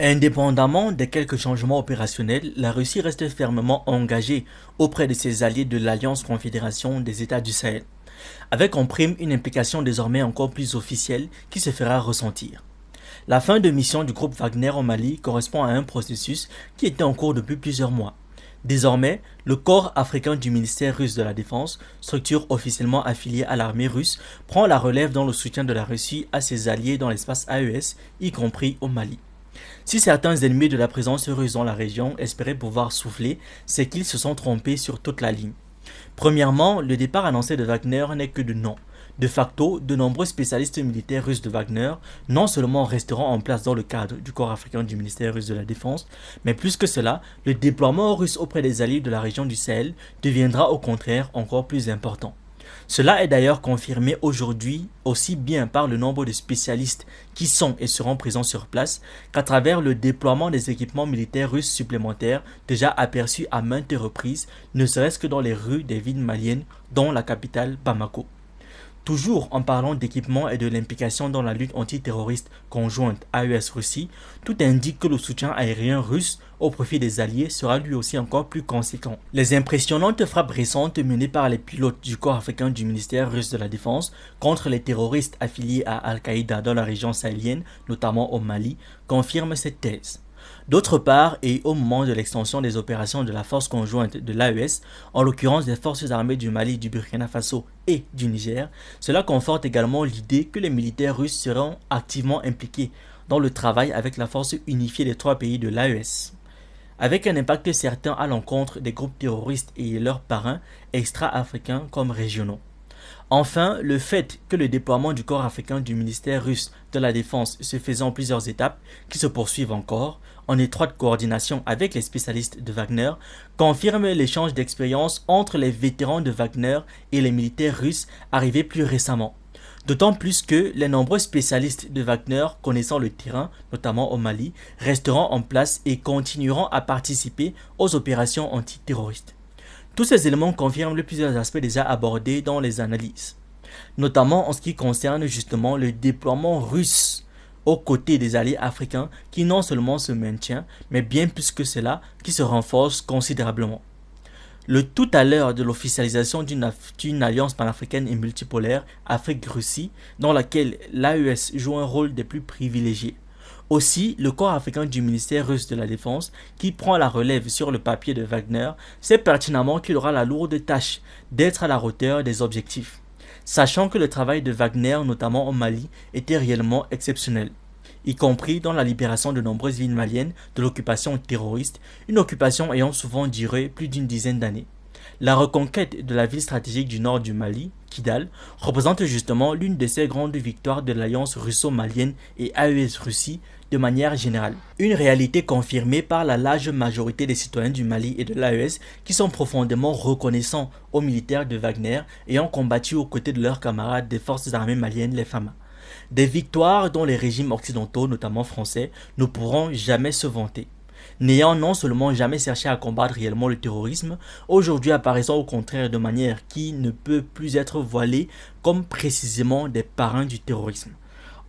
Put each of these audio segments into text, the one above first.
Indépendamment des quelques changements opérationnels, la Russie reste fermement engagée auprès de ses alliés de l'Alliance Confédération des États du Sahel, avec en prime une implication désormais encore plus officielle qui se fera ressentir. La fin de mission du groupe Wagner au Mali correspond à un processus qui était en cours depuis plusieurs mois. Désormais, le corps africain du ministère russe de la Défense, structure officiellement affiliée à l'armée russe, prend la relève dans le soutien de la Russie à ses alliés dans l'espace AES, y compris au Mali. Si certains ennemis de la présence russe dans la région espéraient pouvoir souffler, c'est qu'ils se sont trompés sur toute la ligne. Premièrement, le départ annoncé de Wagner n'est que de nom. De facto, de nombreux spécialistes militaires russes de Wagner non seulement resteront en place dans le cadre du corps africain du ministère russe de la Défense, mais plus que cela, le déploiement russe auprès des alliés de la région du Sahel deviendra au contraire encore plus important. Cela est d'ailleurs confirmé aujourd'hui aussi bien par le nombre de spécialistes qui sont et seront présents sur place qu'à travers le déploiement des équipements militaires russes supplémentaires déjà aperçus à maintes reprises, ne serait-ce que dans les rues des villes maliennes, dont la capitale Bamako. Toujours en parlant d'équipement et de l'implication dans la lutte antiterroriste conjointe AES-Russie, tout indique que le soutien aérien russe au profit des alliés sera lui aussi encore plus conséquent. Les impressionnantes frappes récentes menées par les pilotes du corps africain du ministère russe de la Défense contre les terroristes affiliés à Al-Qaïda dans la région sahélienne, notamment au Mali, confirment cette thèse. D'autre part, et au moment de l'extension des opérations de la force conjointe de l'AES, en l'occurrence des forces armées du Mali, du Burkina Faso et du Niger, cela conforte également l'idée que les militaires russes seront activement impliqués dans le travail avec la force unifiée des trois pays de l'AES, avec un impact certain à l'encontre des groupes terroristes et leurs parrains extra-africains comme régionaux. Enfin, le fait que le déploiement du corps africain du ministère russe de la Défense se faisant en plusieurs étapes, qui se poursuivent encore, en étroite coordination avec les spécialistes de Wagner, confirme l'échange d'expériences entre les vétérans de Wagner et les militaires russes arrivés plus récemment. D'autant plus que les nombreux spécialistes de Wagner connaissant le terrain, notamment au Mali, resteront en place et continueront à participer aux opérations antiterroristes. Tous ces éléments confirment plusieurs aspects déjà abordés dans les analyses, notamment en ce qui concerne justement le déploiement russe aux côtés des alliés africains qui non seulement se maintient, mais bien plus que cela, qui se renforce considérablement. Le tout à l'heure de l'officialisation d'une alliance panafricaine et multipolaire Afrique-Russie, dans laquelle l'AES joue un rôle des plus privilégiés. Aussi, le corps africain du ministère russe de la Défense, qui prend la relève sur le papier de Wagner, sait pertinemment qu'il aura la lourde tâche d'être à la hauteur des objectifs, sachant que le travail de Wagner, notamment au Mali, était réellement exceptionnel, y compris dans la libération de nombreuses villes maliennes de l'occupation terroriste, une occupation ayant souvent duré plus d'une dizaine d'années. La reconquête de la ville stratégique du nord du Mali, Kidal, représente justement l'une de ces grandes victoires de l'alliance russo-malienne et AES-Russie de manière générale. Une réalité confirmée par la large majorité des citoyens du Mali et de l'AES qui sont profondément reconnaissants aux militaires de Wagner ayant combattu aux côtés de leurs camarades des forces armées maliennes, les FAMA. Des victoires dont les régimes occidentaux, notamment français, ne pourront jamais se vanter. N'ayant non seulement jamais cherché à combattre réellement le terrorisme, aujourd'hui apparaissant au contraire de manière qui ne peut plus être voilée comme précisément des parrains du terrorisme.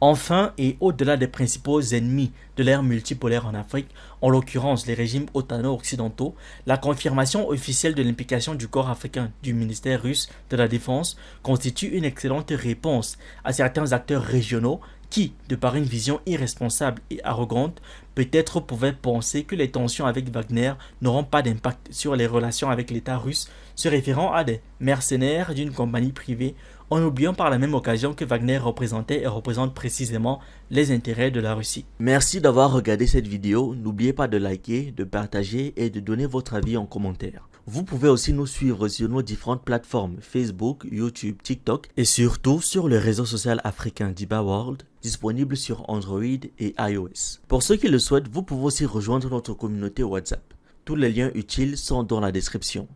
Enfin, et au-delà des principaux ennemis de l'ère multipolaire en Afrique, en l'occurrence les régimes otano-occidentaux, la confirmation officielle de l'implication du corps africain du ministère russe de la Défense constitue une excellente réponse à certains acteurs régionaux qui, de par une vision irresponsable et arrogante, peut-être pouvaient penser que les tensions avec Wagner n'auront pas d'impact sur les relations avec l'État russe, se référant à des mercenaires d'une compagnie privée, en oubliant par la même occasion que Wagner représentait et représente précisément les intérêts de la Russie. Merci d'avoir regardé cette vidéo, n'oubliez pas de liker, de partager et de donner votre avis en commentaire. Vous pouvez aussi nous suivre sur nos différentes plateformes Facebook, YouTube, TikTok et surtout sur le réseau social africain Diba World, disponible sur Android et iOS. Pour ceux qui le souhaitent, vous pouvez aussi rejoindre notre communauté WhatsApp. Tous les liens utiles sont dans la description.